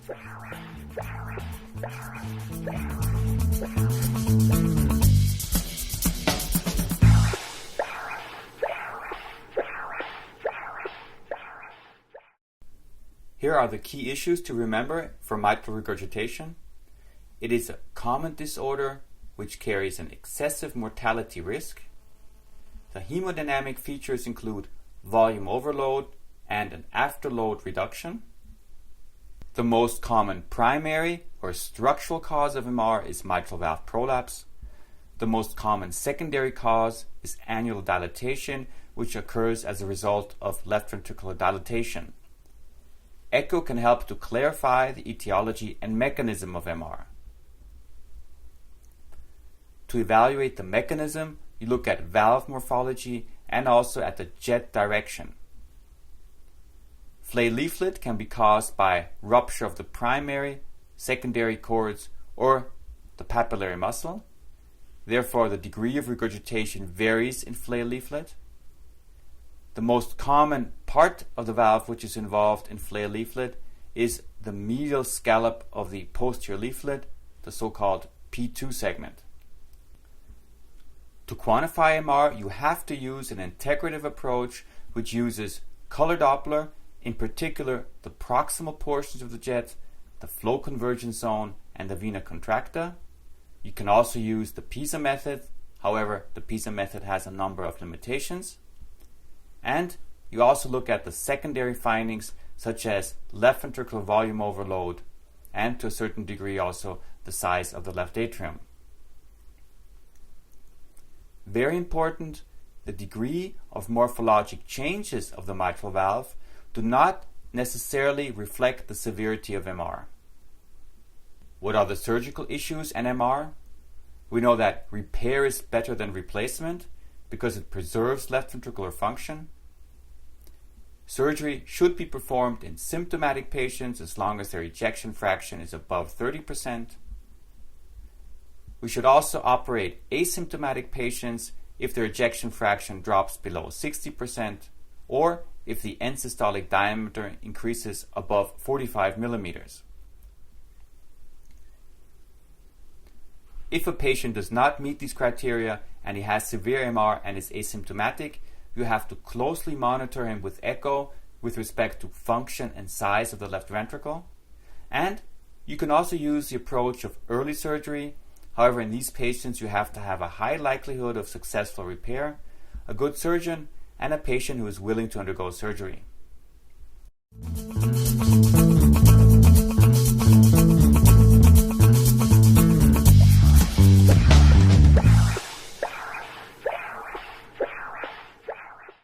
Here are the key issues to remember for mitral regurgitation. It is a common disorder which carries an excessive mortality risk. The hemodynamic features include volume overload and an afterload reduction. The most common primary or structural cause of MR is mitral valve prolapse. The most common secondary cause is annular dilatation, which occurs as a result of left ventricular dilatation. Echo can help to clarify the etiology and mechanism of MR. To evaluate the mechanism, you look at valve morphology and also at the jet direction. Flay leaflet can be caused by rupture of the primary, secondary cords, or the papillary muscle. Therefore, the degree of regurgitation varies in flay leaflet. The most common part of the valve which is involved in flay leaflet is the medial scallop of the posterior leaflet, the so-called P2 segment. To quantify MR, you have to use an integrative approach which uses color Doppler, in particular the proximal portions of the jet, the flow convergence zone, and the vena contracta. You can also use the PISA method. However, the PISA method has a number of limitations. And you also look at the secondary findings such as left ventricular volume overload and to a certain degree also the size of the left atrium. Very important, the degree of morphologic changes of the mitral valve do not necessarily reflect the severity of MR. What are the surgical issues in MR? We know that repair is better than replacement because it preserves left ventricular function. Surgery should be performed in symptomatic patients as long as their ejection fraction is above 30%. We should also operate asymptomatic patients if their ejection fraction drops below 60% or if the end systolic diameter increases above 45 millimeters. If a patient does not meet these criteria and he has severe MR and is asymptomatic, you have to closely monitor him with echo with respect to function and size of the left ventricle. And you can also use the approach of early surgery. However, in these patients, you have to have a high likelihood of successful repair, a good surgeon, and a patient who is willing to undergo surgery.